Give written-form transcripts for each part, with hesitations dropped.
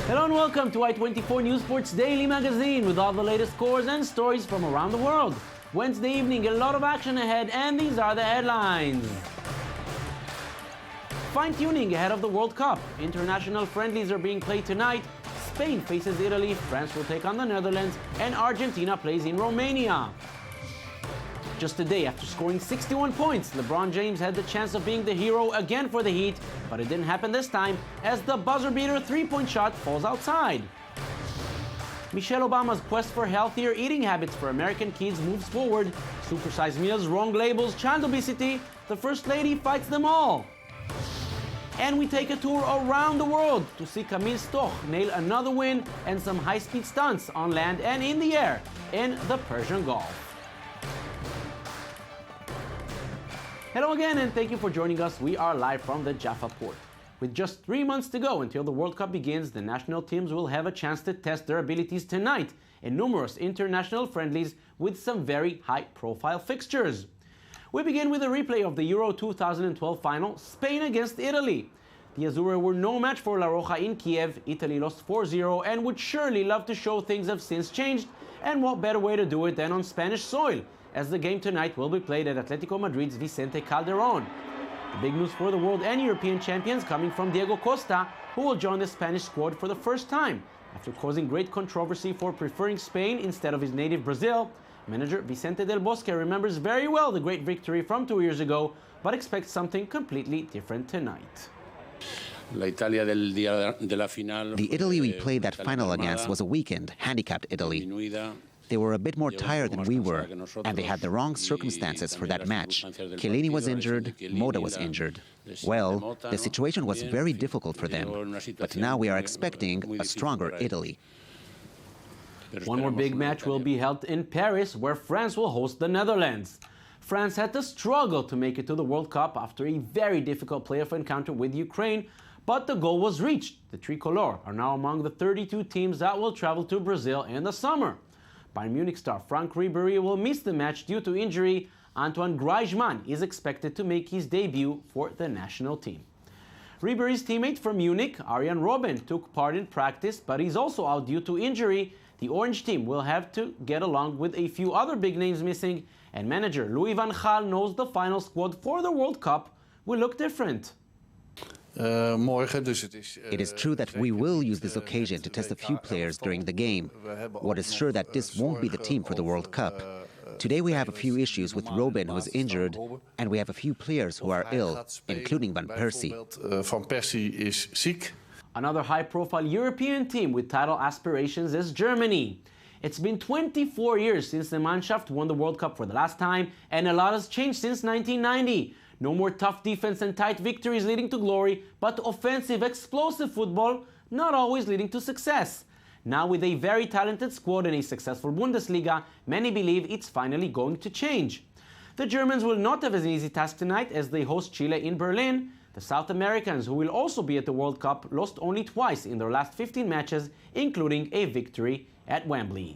Hello and welcome to I-24 News Sports Daily Magazine with all the latest scores and stories from around the world. Wednesday evening, a lot of action ahead, and these are the headlines. Fine-tuning ahead of the World Cup. International friendlies are being played tonight. Spain faces Italy, France will take on the Netherlands, and Argentina plays in Romania. Just a day after scoring 61 points, LeBron James had the chance of being the hero again for the Heat, but it didn't happen this time as the buzzer-beater three-point shot falls outside. Michelle Obama's quest for healthier eating habits for American kids moves forward. Supersized meals, wrong labels, child obesity, the First Lady fights them all. And we take a tour around the world to see Camille Stoch nail another win and some high-speed stunts on land and in the air in the Persian Gulf. Hello again and thank you for joining us. We are live from the Jaffa Port. With just 3 months to go until the World Cup begins, the national teams will have a chance to test their abilities tonight in numerous international friendlies with some very high-profile fixtures. We begin with a replay of the Euro 2012 final, Spain against Italy. The Azzurri were no match for La Roja in Kiev. Italy lost 4-0 and would surely love to show things have since changed, and what better way to do it than on Spanish soil, as the game tonight will be played at Atletico Madrid's Vicente Calderón. The big news for the world and European champions coming from Diego Costa, who will join the Spanish squad for the first time. After causing great controversy for preferring Spain instead of his native Brazil, manager Vicente Del Bosque remembers very well the great victory from 2 years ago, but expects something completely different tonight. The Italy we played that final against was a weakened, handicapped Italy. They were a bit more tired than we were, and they had the wrong circumstances for that match. Chiellini was injured, Moda was injured. Well, the situation was very difficult for them, but now we are expecting a stronger Italy. One more big match will be held in Paris, where France will host the Netherlands. France had to struggle to make it to the World Cup after a very difficult playoff encounter with Ukraine, but the goal was reached. The Tricolor are now among the 32 teams that will travel to Brazil in the summer. Bayern Munich star Frank Ribery will miss the match due to injury. Antoine Griezmann is expected to make his debut for the national team. Ribery's teammate from Munich, Arjen Robben, took part in practice, but he's also out due to injury. The Orange team will have to get along with a few other big names missing, and manager Louis van Gaal knows the final squad for the World Cup will look different. It is true that we will use this occasion to test a few players during the game. What is sure that this won't be the team for the World Cup. Today we have a few issues with Robben, who is injured, and we have a few players who are ill, including Van Persie. Another high-profile European team with title aspirations is Germany. It's been 24 years since the Mannschaft won the World Cup for the last time, and a lot has changed since 1990. No more tough defense and tight victories leading to glory, but offensive, explosive football, not always leading to success. Now with a very talented squad and a successful Bundesliga, many believe it's finally going to change. The Germans will not have an easy task tonight as they host Chile in Berlin. The South Americans, who will also be at the World Cup, lost only twice in their last 15 matches, including a victory at Wembley.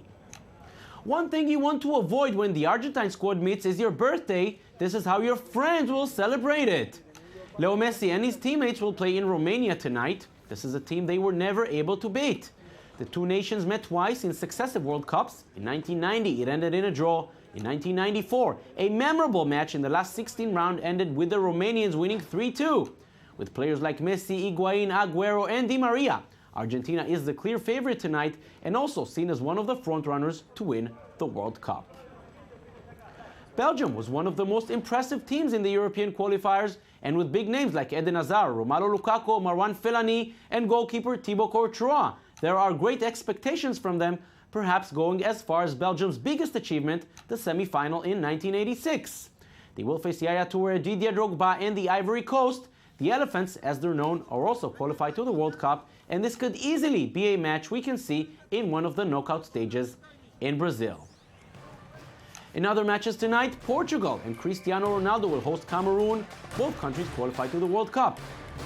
One thing you want to avoid when the Argentine squad meets is your birthday. This is how your friends will celebrate it. Leo Messi and his teammates will play in Romania tonight. This is a team they were never able to beat. The two nations met twice in successive World Cups. In 1990, it ended in a draw. In 1994, a memorable match in the last 16 round ended with the Romanians winning 3-2. With players like Messi, Higuain, Agüero, and Di Maria, Argentina is the clear favorite tonight and also seen as one of the frontrunners to win the World Cup. Belgium was one of the most impressive teams in the European qualifiers, and with big names like Eden Hazard, Romelu Lukaku, Marwan Fellaini, and goalkeeper Thibaut Courtois, there are great expectations from them, perhaps going as far as Belgium's biggest achievement, the semi-final in 1986. They will face Yaya Toure, Didier Drogba, and the Ivory Coast. The Elephants, as they're known, are also qualified to the World Cup, and this could easily be a match we can see in one of the knockout stages in Brazil. In other matches tonight, Portugal and Cristiano Ronaldo will host Cameroon. Both countries qualified to the World Cup.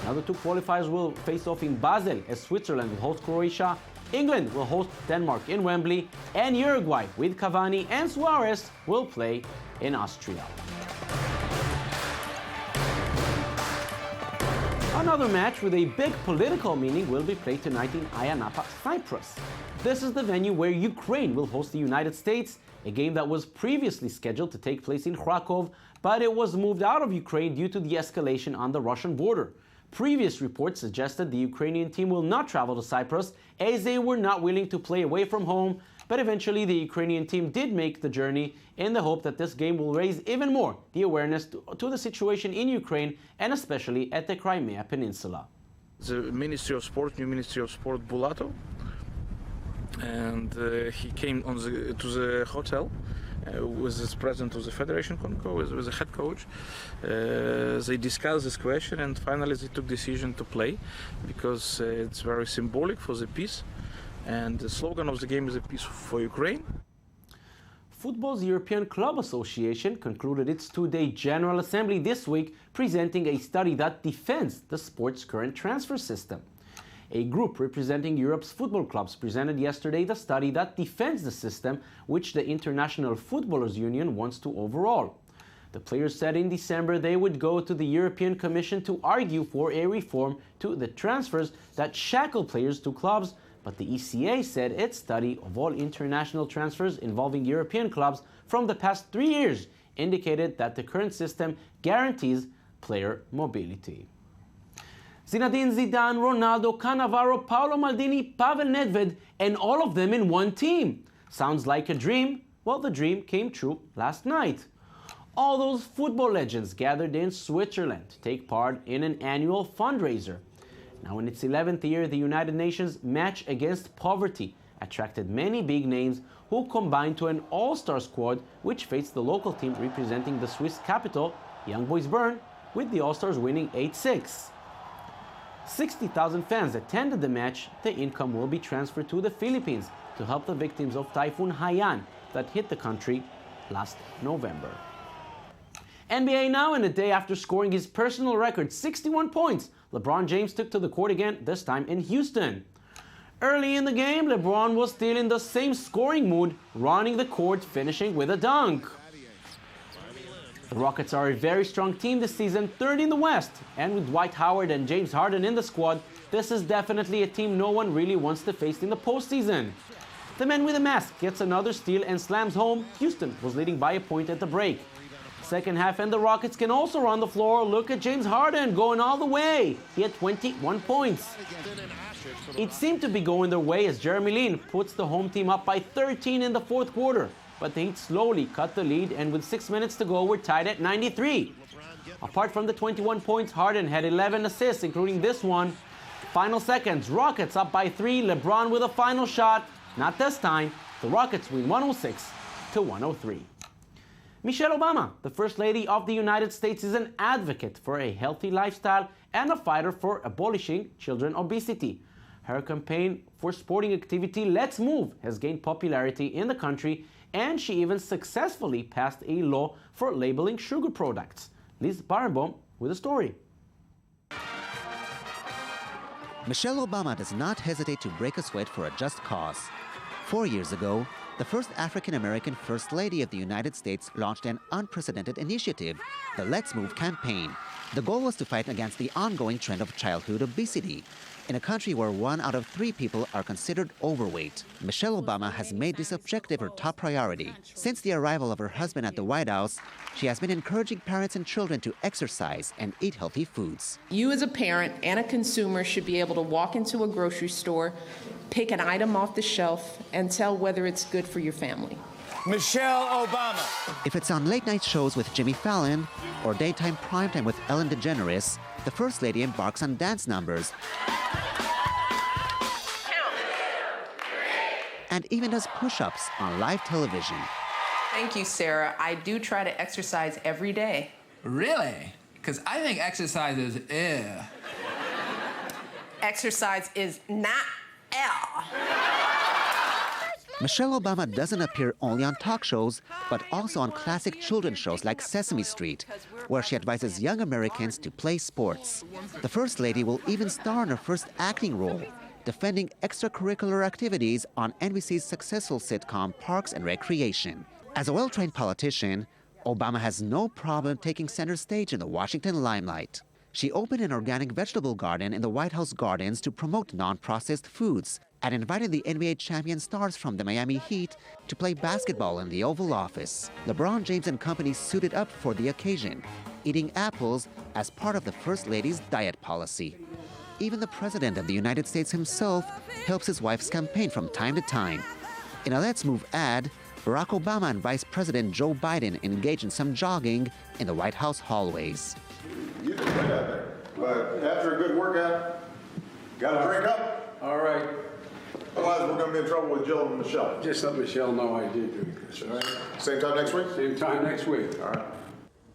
Another two qualifiers will face off in Basel as Switzerland will host Croatia, England will host Denmark in Wembley, and Uruguay with Cavani and Suarez will play in Austria. Another match with a big political meaning will be played tonight in Ayanapa, Cyprus. This is the venue where Ukraine will host the United States, a game that was previously scheduled to take place in Krakow, but it was moved out of Ukraine due to the escalation on the Russian border. Previous reports suggested the Ukrainian team will not travel to Cyprus as they were not willing to play away from home, but eventually the Ukrainian team did make the journey in the hope that this game will raise even more the awareness to the situation in Ukraine and especially at the Crimea Peninsula. The Ministry of Sport, new Ministry of Sport Bulatov, and he came to the hotel with the president of the federation, with the head coach. They discussed this question and finally they took decision to play because it's very symbolic for the peace. And the slogan of the game is a peace for Ukraine. Football's European Club Association concluded its two-day General Assembly this week, presenting a study that defends the sport's current transfer system. A group representing Europe's football clubs presented yesterday the study that defends the system which the International Footballers Union wants to overhaul. The players said in December they would go to the European Commission to argue for a reform to the transfers that shackle players to clubs, but the ECA said its study of all international transfers involving European clubs from the past 3 years indicated that the current system guarantees player mobility. Zinedine Zidane, Ronaldo, Cannavaro, Paolo Maldini, Pavel Nedved, and all of them in one team. Sounds like a dream? Well, the dream came true last night. All those football legends gathered in Switzerland to take part in an annual fundraiser. Now in its 11th year, the United Nations Match Against Poverty attracted many big names who combined to an all-star squad which faced the local team representing the Swiss capital, Young Boys Bern, with the All-Stars winning 8-6. 60,000 fans attended the match. The income will be transferred to the Philippines to help the victims of Typhoon Haiyan that hit the country last November. NBA now, and a day after scoring his personal record 61 points, LeBron James took to the court again, this time in Houston. Early in the game, LeBron was still in the same scoring mood, running the court, finishing with a dunk. The Rockets are a very strong team this season, third in the West, and with Dwight Howard and James Harden in the squad, this is definitely a team no one really wants to face in the postseason. The man with a mask gets another steal and slams home. Houston was leading by a point at the break. Second half, and the Rockets can also run the floor. Look at James Harden going all the way. He had 21 points. It seemed to be going their way as Jeremy Lin puts the home team up by 13 in the fourth quarter. But the Heat slowly cut the lead, and with 6 minutes to go, we're tied at 93. Apart from the 21 points, Harden had 11 assists, including this one. Final seconds, Rockets up by 3, LeBron with a final shot. Not this time. The Rockets win 106-103. Michelle Obama, the First Lady of the United States, is an advocate for a healthy lifestyle and a fighter for abolishing children obesity. Her campaign for sporting activity, Let's Move, has gained popularity in the country, and she even successfully passed a law for labeling sugar products. Liz Barenboim with a story. Michelle Obama does not hesitate to break a sweat for a just cause. 4 years ago, the first African-American First Lady of the United States launched an unprecedented initiative, the Let's Move campaign. The goal was to fight against the ongoing trend of childhood obesity. In a country where 1 out of 3 people are considered overweight, Michelle Obama has made this objective her top priority. Since the arrival of her husband at the White House, she has been encouraging parents and children to exercise and eat healthy foods. You as a parent and a consumer should be able to walk into a grocery store, pick an item off the shelf, and tell whether it's good for your family. Michelle Obama. If it's on late-night shows with Jimmy Fallon or daytime primetime with Ellen DeGeneres, the First Lady embarks on dance numbers and even does push-ups on live television. Thank you, Sarah. I do try to exercise every day. Really? Because I think exercise is Exercise is not Michelle Obama doesn't appear only on talk shows, but also on classic children's shows like Sesame Street, where she advises young Americans to play sports. The First Lady will even star in her first acting role, defending extracurricular activities on NBC's successful sitcom Parks and Recreation. As a well-trained politician, Obama has no problem taking center stage in the Washington limelight. She opened an organic vegetable garden in the White House gardens to promote non-processed foods and invited the NBA champion stars from the Miami Heat to play basketball in the Oval Office. LeBron James and company suited up for the occasion, eating apples as part of the First Lady's diet policy. Even the President of the United States himself helps his wife's campaign from time to time. In a Let's Move ad, Barack Obama and Vice President Joe Biden engage in some jogging in the White House hallways. You can win out there, but after a good workout, got to drink up. All right. Otherwise, we're going to be in trouble with Jill and Michelle. Just let Michelle know I did drink this, all right? Same time next week? Same time next week. All right.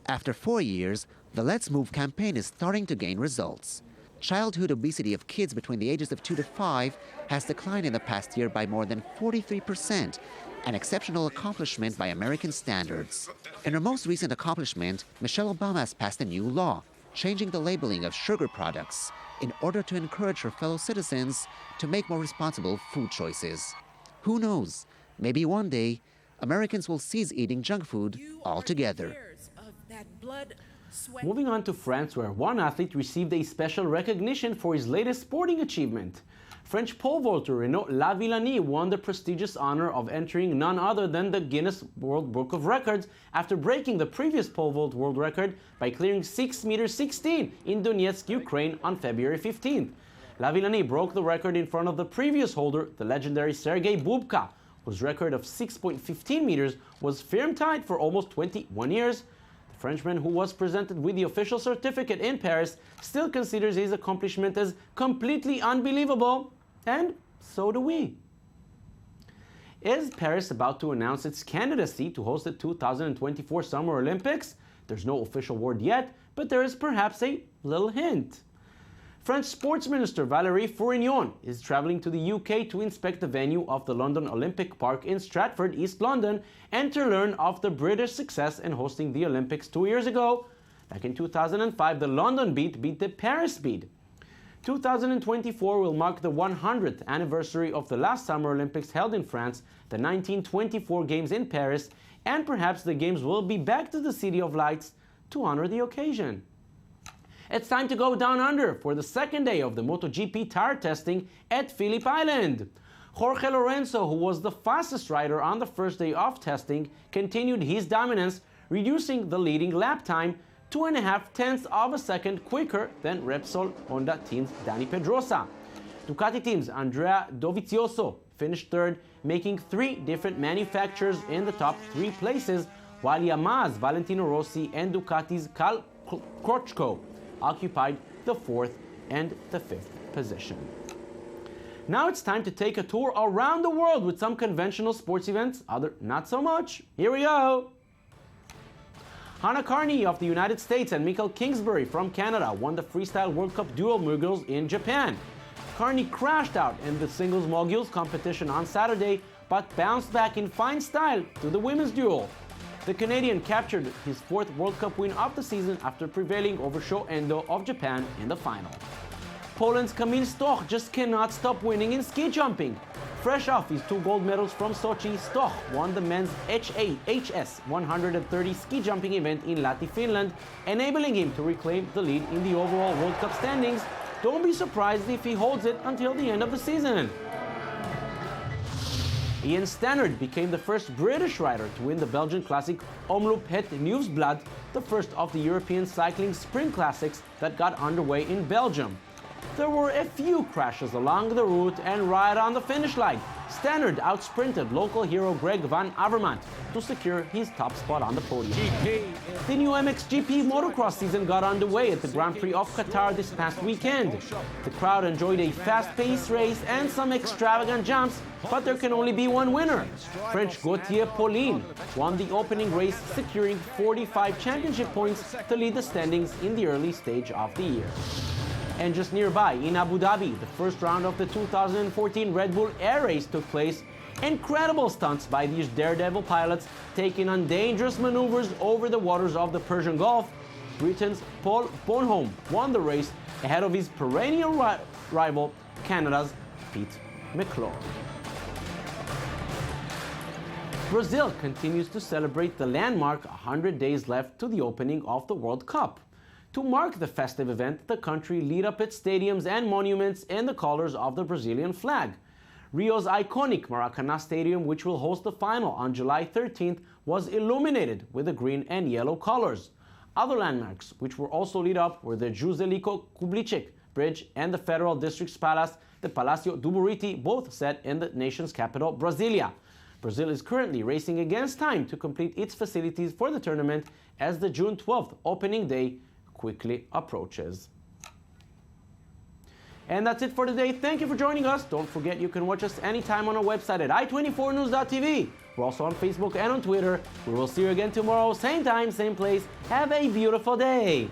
After 4 years, the Let's Move campaign is starting to gain results. Childhood obesity of kids between the ages of 2 to 5 has declined in the past year by more than 43%, an exceptional accomplishment by American standards. In her most recent accomplishment, Michelle Obama has passed a new law, changing the labeling of sugar products in order to encourage her fellow citizens to make more responsible food choices. Who knows? Maybe one day, Americans will cease eating junk food altogether. Moving on to France, where one athlete received a special recognition for his latest sporting achievement. French pole vaulter Renaud Lavillanie won the prestigious honor of entering none other than the Guinness World Book of Records after breaking the previous pole vault world record by clearing 6 meters 16 in Donetsk, Ukraine on February 15th. Lavillanie broke the record in front of the previous holder, the legendary Sergei Bubka, whose record of 6.15 meters was firm tied for almost 21 years. The Frenchman, who was presented with the official certificate in Paris, still considers his accomplishment as completely unbelievable, and so do we. Is Paris about to announce its candidacy to host the 2024 Summer Olympics? There's no official word yet, but there is perhaps a little hint. French Sports Minister Valérie Fourignon is traveling to the UK to inspect the venue of the London Olympic Park in Stratford, East London, and to learn of the British success in hosting the Olympics 2 years ago. Back in 2005, the London beat the Paris beat. 2024 will mark the 100th anniversary of the last Summer Olympics held in France, the 1924 Games in Paris, and perhaps the Games will be back to the City of Lights to honor the occasion. It's time to go down under for the second day of the MotoGP tire testing at Phillip Island. Jorge Lorenzo, who was the fastest rider on the first day of testing, continued his dominance, reducing the leading lap time 2.5 tenths of a second quicker than Repsol Honda team's Dani Pedrosa. Ducati team's Andrea Dovizioso finished third, making 3 different manufacturers in the top 3 places, while Yamaha's Valentino Rossi and Ducati's Cal Crutchlow occupied the 4th and the 5th position. Now it's time to take a tour around the world with some conventional sports events, other not so much. Here we go! Hannah Carney of the United States and Mikkel Kingsbury from Canada won the Freestyle World Cup dual moguls in Japan. Carney crashed out in the singles moguls competition on Saturday, but bounced back in fine style to the women's duel. The Canadian captured his 4th World Cup win of the season after prevailing over Sho Endo of Japan in the final. Poland's Kamil Stoch just cannot stop winning in ski jumping. Fresh off his 2 gold medals from Sochi, Stoch won the men's HS 130 ski jumping event in Lahti, Finland, enabling him to reclaim the lead in the overall World Cup standings. Don't be surprised if he holds it until the end of the season. Ian Stannard became the first British rider to win the Belgian classic Omloop Het Nieuwsblad, the first of the European cycling sprint classics that got underway in Belgium. There were a few crashes along the route, and right on the finish line, Stannard outsprinted local hero Greg van Avermaet to secure his top spot on the podium. The new MXGP motocross season got underway at the Grand Prix of Qatar this past weekend. The crowd enjoyed a fast-paced race and some extravagant jumps, but there can only be one winner. French Gauthier Paulin won the opening race, securing 45 championship points to lead the standings in the early stage of the year. And just nearby, in Abu Dhabi, the first round of the 2014 Red Bull Air Race took place. Incredible stunts by these daredevil pilots, taking on dangerous maneuvers over the waters of the Persian Gulf. Britain's Paul Bonhomme won the race ahead of his perennial rival, Canada's Pete McClure. Brazil continues to celebrate the landmark 100 days left to the opening of the World Cup. To mark the festive event, the country lit up its stadiums and monuments in the colors of the Brazilian flag. Rio's iconic Maracanã Stadium, which will host the final on July 13th, was illuminated with the green and yellow colors. Other landmarks, which were also lit up, were the Juscelino Kubitschek Bridge and the Federal District's Palace, the Palácio do Buriti, both set in the nation's capital, Brasilia. Brazil is currently racing against time to complete its facilities for the tournament as the June 12th opening day quickly approaches. And that's it for today. Thank you for joining us. Don't forget you can watch us anytime on our website at i24news.tv. We're also on Facebook and on Twitter. We will see you again tomorrow, same time, same place. Have a beautiful day.